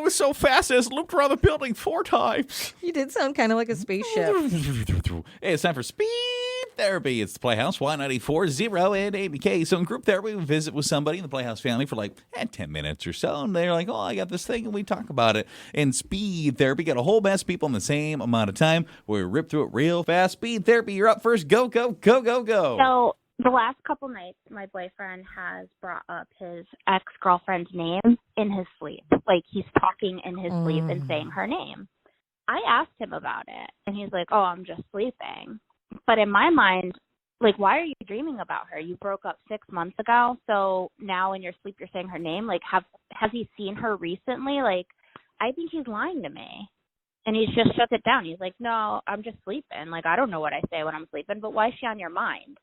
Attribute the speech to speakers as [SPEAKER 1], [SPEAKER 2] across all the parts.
[SPEAKER 1] was so fast it looped around the building 4 times.
[SPEAKER 2] You did sound kind of like a spaceship.
[SPEAKER 1] Hey, it's time for Speed Therapy. It's the Playhouse, Y94.0 and ABK. So in group therapy, we visit with somebody in the Playhouse family for like 10 minutes or so. And they're like, oh, I got this thing, and we talk about it. In Speed Therapy, got a whole mess of people in the same amount of time. We rip through it real fast. Speed Therapy, you're up first. Go, go, go, go, go.
[SPEAKER 3] So the last couple nights, my boyfriend has brought up his ex-girlfriend's name in his sleep. Like, he's talking in his sleep and saying her name. I asked him about it, and he's like, oh, I'm just sleeping. But in my mind, like, why are you dreaming about her? You broke up 6 months ago, so now in your sleep you're saying her name? Like, has he seen her recently? Like, I think he's lying to me. And he's just shut it down. He's like, no, I'm just sleeping. Like, I don't know what I say when I'm sleeping, but why is she on your mind?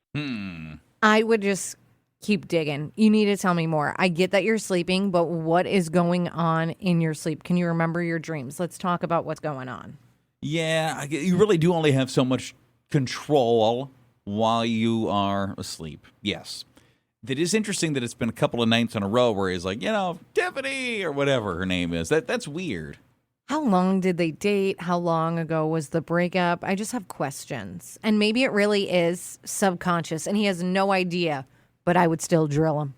[SPEAKER 2] I would just keep digging. You need to tell me more. I get that you're sleeping, but what is going on in your sleep? Can you remember your dreams? Let's talk about what's going on.
[SPEAKER 1] Yeah, you really do only have so much control while you are asleep. Yes. It is interesting that it's been a couple of nights in a row where he's like, Tiffany or whatever her name is. That's weird.
[SPEAKER 2] How long did they date? How long ago was the breakup? I just have questions. And maybe it really is subconscious and he has no idea, but I would still drill him.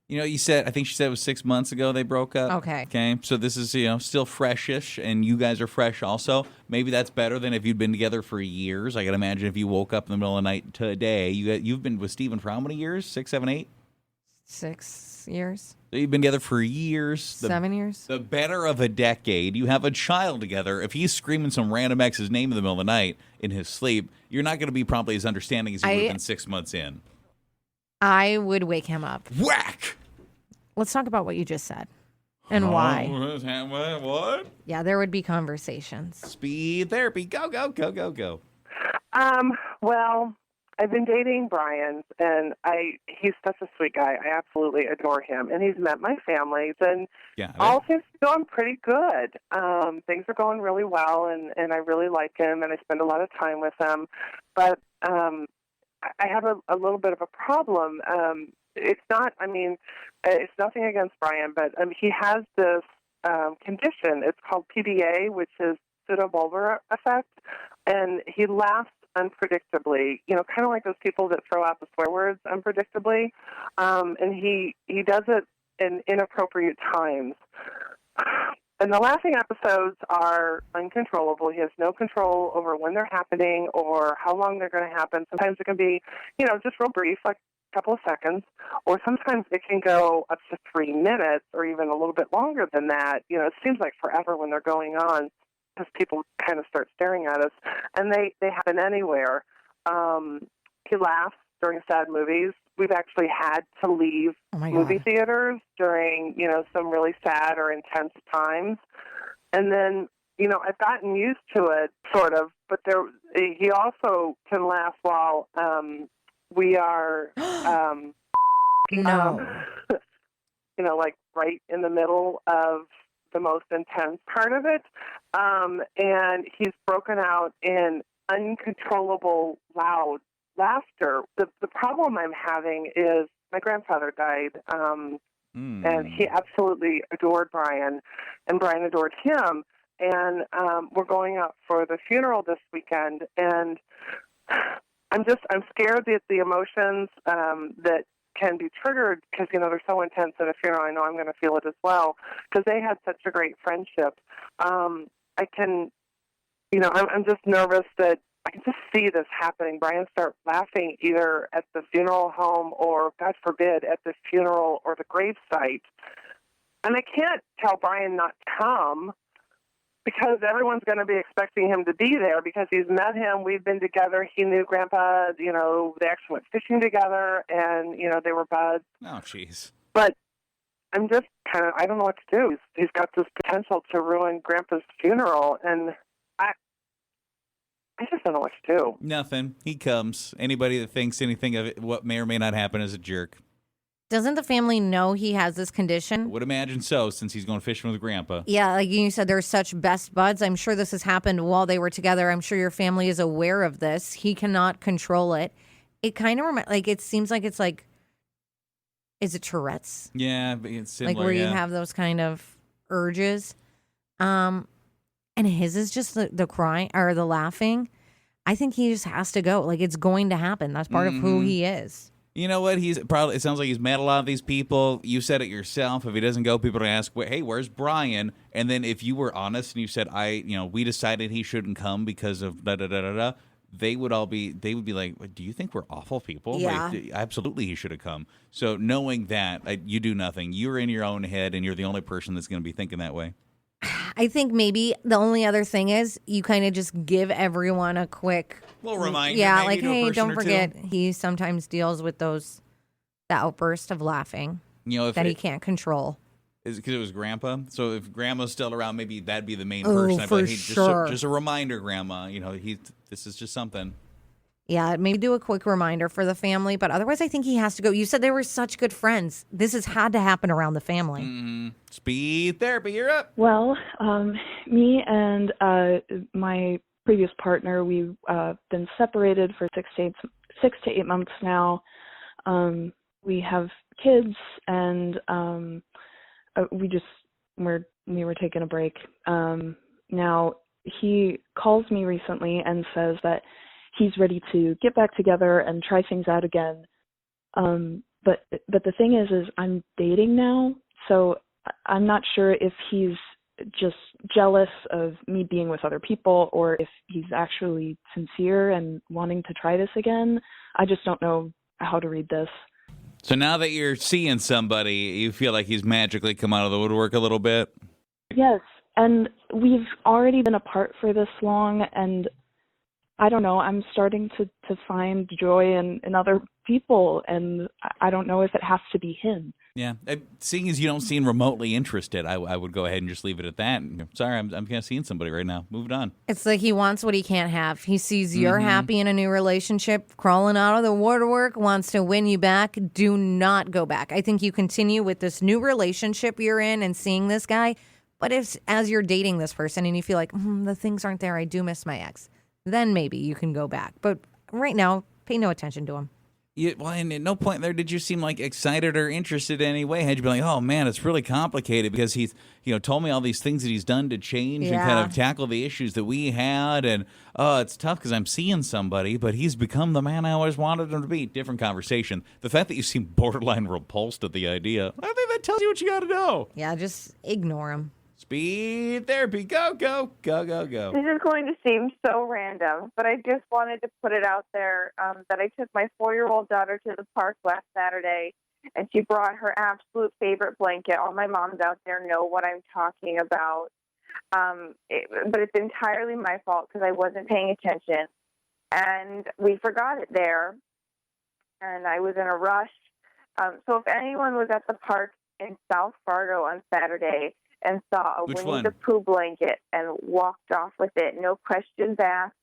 [SPEAKER 1] I think she said it was 6 months ago they broke up. Okay. So this is, still freshish, and you guys are fresh also. Maybe that's better than if you'd been together for years. I can imagine if you woke up in the middle of the night today. You've been with Steven for how many years? 6, 7, 8?
[SPEAKER 2] 6 years.
[SPEAKER 1] So you've been together for years.
[SPEAKER 2] 7 years.
[SPEAKER 1] The better of a decade. You have a child together. If he's screaming some random ex's name in the middle of the night in his sleep, you're not going to be probably as understanding as you would have been 6 months in.
[SPEAKER 2] I would wake him up.
[SPEAKER 1] Whack!
[SPEAKER 2] Let's talk about what you just said and why.
[SPEAKER 1] What?
[SPEAKER 2] Yeah, there would be conversations.
[SPEAKER 1] Speed Therapy. Go, go, go, go, go.
[SPEAKER 4] Well, I've been dating Brian, and he's such a sweet guy. I absolutely adore him. And he's met my families, and all seems to be going pretty good. Things are going really well, and I really like him, and I spend a lot of time with him. But I have a little bit of a problem. It's nothing against Brian, but he has this condition. It's called PDA, which is pseudobulbar effect, and he laughs unpredictably, kind of like those people that throw out the swear words unpredictably, and he does it in inappropriate times. And the laughing episodes are uncontrollable. He has no control over when they're happening or how long they're going to happen. Sometimes it can be, just real brief, like a couple of seconds, or sometimes it can go up to 3 minutes or even a little bit longer than that. It seems like forever when they're going on because people kind of start staring at us, and they happen anywhere. He laughs during sad movies. We've actually had to leave movie theaters during, some really sad or intense times. And then, I've gotten used to it, sort of, but he also can laugh while we are, like right in the middle of the most intense part of it. And he's broken out in uncontrollable, loud laughter. The problem I'm having is my grandfather died, and he absolutely adored Brian, and Brian adored him. And we're going out for the funeral this weekend, and I'm scared that the emotions that can be triggered because, they're so intense at a funeral. I know I'm going to feel it as well because they had such a great friendship. I'm just nervous that I can just see this happening. Brian start laughing either at the funeral home or, God forbid, at the funeral or the gravesite. And I can't tell Brian not to come because everyone's going to be expecting him to be there because he's met him. We've been together. He knew Grandpa. They actually went fishing together, and, they were buds.
[SPEAKER 1] Oh, jeez.
[SPEAKER 4] But I'm just I don't know what to do. He's got this potential to ruin Grandpa's funeral, and I just don't know what to do.
[SPEAKER 1] Nothing. He comes. Anybody that thinks anything of it, what may or may not happen is a jerk.
[SPEAKER 2] Doesn't the family know he has this condition?
[SPEAKER 1] Would imagine so, since he's going fishing with Grandpa.
[SPEAKER 2] Yeah, like you said, they're such best buds. I'm sure this has happened while they were together. I'm sure your family is aware of this. He cannot control it. It kind of it seems like it's like, is it Tourette's?
[SPEAKER 1] Yeah, it's similar.
[SPEAKER 2] Like where you have those kind of urges. And his is just the crying or the laughing. I think he just has to go. Like, it's going to happen. That's part of who he is.
[SPEAKER 1] You know what? It sounds like he's met a lot of these people. You said it yourself. If he doesn't go, people are going to ask, hey, where's Brian? And then if you were honest and you said, we decided he shouldn't come because of da-da-da-da-da, they would be like, do you think we're awful people?
[SPEAKER 2] Yeah.
[SPEAKER 1] Like, absolutely he should have come. So knowing that, you do nothing. You're in your own head, and you're the only person that's going to be thinking that way.
[SPEAKER 2] I think maybe the only other thing is you kind of just give everyone a quick
[SPEAKER 1] little reminder.
[SPEAKER 2] Yeah,
[SPEAKER 1] maybe
[SPEAKER 2] like,
[SPEAKER 1] to a
[SPEAKER 2] hey,
[SPEAKER 1] person
[SPEAKER 2] don't
[SPEAKER 1] or
[SPEAKER 2] forget,
[SPEAKER 1] two.
[SPEAKER 2] he sometimes deals with the outburst of laughing that he can't control.
[SPEAKER 1] Is it because it was Grandpa? So if Grandma's still around, maybe that'd be the main
[SPEAKER 2] Oh,
[SPEAKER 1] person. I'd be
[SPEAKER 2] for
[SPEAKER 1] like, hey,
[SPEAKER 2] sure.
[SPEAKER 1] just a reminder, Grandma. This is just something.
[SPEAKER 2] Yeah, maybe do a quick reminder for the family, but otherwise I think he has to go. You said they were such good friends. This has had to happen around the family.
[SPEAKER 1] Speed therapy, you're up.
[SPEAKER 5] Well, me and my previous partner, we've been separated for 6 to 8 months now. We have kids, and we were taking a break. Now he calls me recently and says that he's ready to get back together and try things out again. But the thing is I'm dating now, so I'm not sure if he's just jealous of me being with other people or if he's actually sincere and wanting to try this again. I just don't know how to read this.
[SPEAKER 1] So now that you're seeing somebody, you feel like he's magically come out of the woodwork a little bit?
[SPEAKER 5] Yes, and we've already been apart for this long, and I don't know, I'm starting to find joy in other people, and I don't know if it has to be him.
[SPEAKER 1] Yeah. Seeing as you don't seem remotely interested, I would go ahead and just leave it at that. Sorry, I'm kind of seeing somebody right now. Moving on.
[SPEAKER 2] It's like he wants what he can't have. He sees you're happy in a new relationship, crawling out of the woodwork, wants to win you back. Do not go back. I think you continue with this new relationship you're in and seeing this guy. But if as you're dating this person and you feel like, the things aren't there, I do miss my ex, then maybe you can go back. But right now, pay no attention to him.
[SPEAKER 1] Well, and at no point there did you seem like excited or interested in any way. Had you been like, oh man, it's really complicated because he's, told me all these things that he's done to change and kind of tackle the issues that we had, and it's tough because I'm seeing somebody, but he's become the man I always wanted him to be. Different conversation. The fact that you seem borderline repulsed at the idea, I think that tells you what you got to know.
[SPEAKER 2] Yeah, just ignore him.
[SPEAKER 1] Speed therapy. Go, go, go, go, go.
[SPEAKER 6] This is going to seem so random, but I just wanted to put it out there that I took my 4-year-old daughter to the park last Saturday, and she brought her absolute favorite blanket. All my moms out there know what I'm talking about. But it's entirely my fault because I wasn't paying attention. And we forgot it there, and I was in a rush. So if anyone was at the park in South Fargo on Saturday and saw a Winnie the Pooh blanket and walked off with it, no questions asked,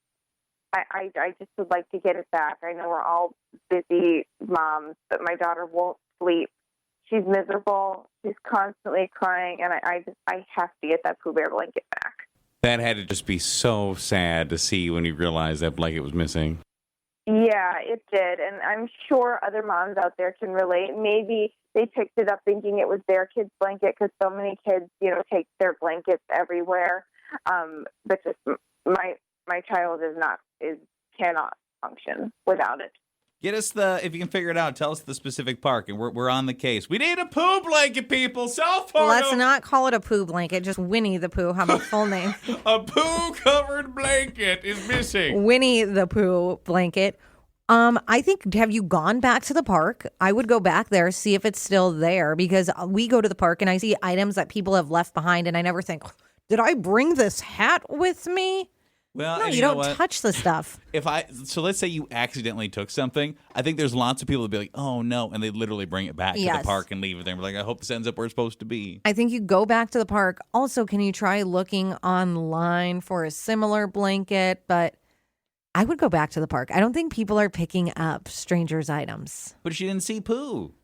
[SPEAKER 6] I just would like to get it back. I know we're all busy moms, but my daughter won't sleep. She's miserable. She's constantly crying, and I have to get that Pooh Bear blanket back.
[SPEAKER 1] That had to just be so sad to see when you realized that blanket was missing.
[SPEAKER 6] Yeah, it did, and I'm sure other moms out there can relate. Maybe they picked it up thinking it was their kid's blanket because so many kids, take their blankets everywhere. But just my child cannot function without it.
[SPEAKER 1] Get us if you can figure it out, tell us the specific park, and we're on the case. We need a Pooh blanket, people. South Fargo.
[SPEAKER 2] Let's not call it a Pooh blanket, just Winnie the Pooh. How about full name?
[SPEAKER 1] A Pooh-covered blanket is missing.
[SPEAKER 2] Winnie the Pooh blanket. I think, have you gone back to the park? I would go back there, see if it's still there, because we go to the park and I see items that people have left behind, and I never think, did I bring this hat with me?
[SPEAKER 1] Well,
[SPEAKER 2] no, you don't touch the stuff.
[SPEAKER 1] So let's say you accidentally took something. I think there's lots of people that be like, oh no, and they literally bring it back to the park and leave it there. And we're like, I hope this ends up where it's supposed to be.
[SPEAKER 2] I think you go back to the park. Also, can you try looking online for a similar blanket? But I would go back to the park. I don't think people are picking up strangers' items.
[SPEAKER 1] But she didn't see Pooh.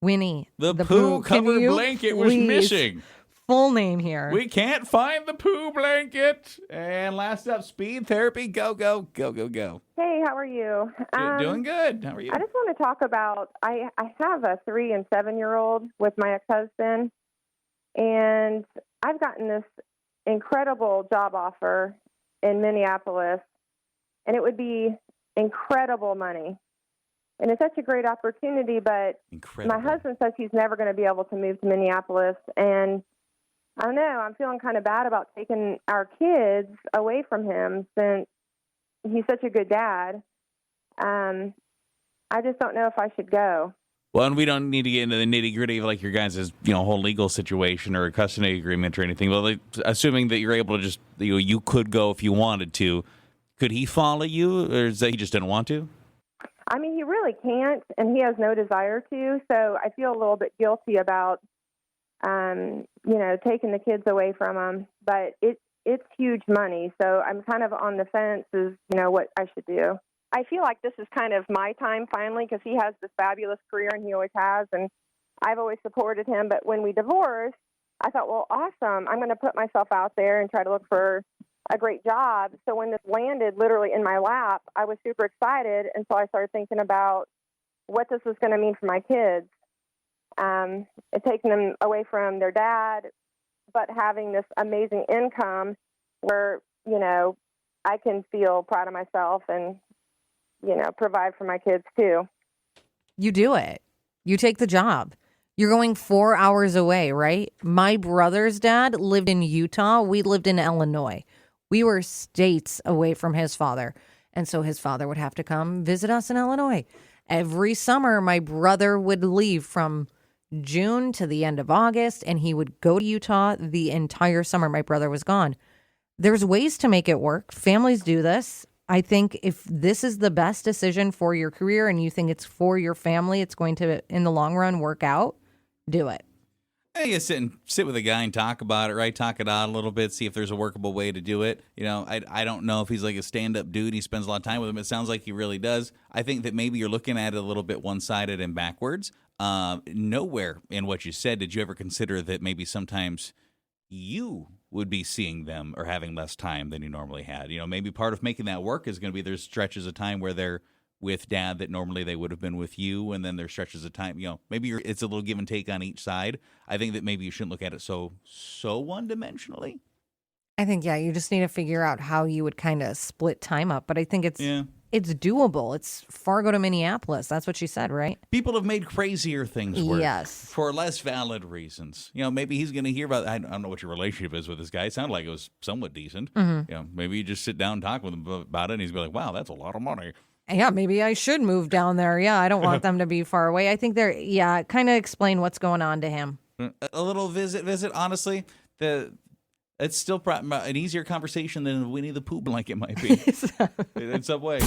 [SPEAKER 2] Winnie.
[SPEAKER 1] The Pooh-covered blanket was missing.
[SPEAKER 2] Full name here.
[SPEAKER 1] We can't find the Pooh blanket. And last up, speed therapy. Go, go, go, go, go.
[SPEAKER 6] Hey, how are you?
[SPEAKER 1] Doing good. How are you?
[SPEAKER 6] I just want to talk about, I have a 3 and 7-year-old with my ex-husband, and I I've gotten this incredible job offer in Minneapolis, and it would be incredible money. And it's such a great opportunity, but my husband says he's never going to be able to move to Minneapolis. And I don't know, I'm feeling kind of bad about taking our kids away from him since he's such a good dad. I just don't know if I should go.
[SPEAKER 1] Well, and we don't need to get into the nitty-gritty of like your guys' whole legal situation or a custody agreement or anything. Well, assuming that you're able to just you could go if you wanted to, could he follow you, or is that he just didn't want to?
[SPEAKER 6] I mean, he really can't, and he has no desire to. So I feel a little bit guilty about taking the kids away from him. But it's huge money, so I'm kind of on the fence as what I should do. I feel like this is kind of my time finally because he has this fabulous career and he always has, and I've always supported him. But when we divorced, I thought, well, awesome. I'm going to put myself out there and try to look for a great job. So when this landed literally in my lap, I was super excited. And so I started thinking about what this was going to mean for my kids. Taking them away from their dad, but having this amazing income where, I can feel proud of myself and, provide for my kids too.
[SPEAKER 2] You do it. You take the job. You're going 4 hours away, right? My brother's dad lived in Utah. We lived in Illinois. We were states away from his father. And so his father would have to come visit us in Illinois. Every summer, my brother would leave from June to the end of August, and he would go to Utah the entire summer my brother was gone. There's ways to make it work. Families do this. I think if this is the best decision for your career and you think it's for your family, it's going to, in the long run, work out, do it.
[SPEAKER 1] I guess sit with a guy and talk about it, right? Talk it out a little bit, see if there's a workable way to do it. I don't know if he's like a stand-up dude. He spends a lot of time with him. It sounds like he really does. I think that maybe you're looking at it a little bit one-sided and backwards. Nowhere in what you said did you ever consider that maybe sometimes you would be seeing them or having less time than you normally had. Maybe part of making that work is going to be there's stretches of time where they're with dad that normally they would have been with you, and then there's stretches of time, maybe it's a little give and take on each side. I think that maybe you shouldn't look at it so one-dimensionally.
[SPEAKER 2] I think, you just need to figure out how you would kind of split time up. But I think it's doable. It's Fargo to Minneapolis. That's what she said, right?
[SPEAKER 1] People have made crazier things work.
[SPEAKER 2] Yes.
[SPEAKER 1] For less valid reasons. Maybe he's going to hear about, I don't know what your relationship is with this guy. It sounded like it was somewhat decent.
[SPEAKER 2] Mm-hmm.
[SPEAKER 1] Maybe you just sit down and talk with him about it, and he's be like, wow, that's a lot of money.
[SPEAKER 2] Yeah, maybe I should move down there. Yeah, I don't want them to be far away. I think kind of explain what's going on to him.
[SPEAKER 1] A little visit, honestly, it's still an easier conversation than Winnie the Pooh blanket might be in some ways.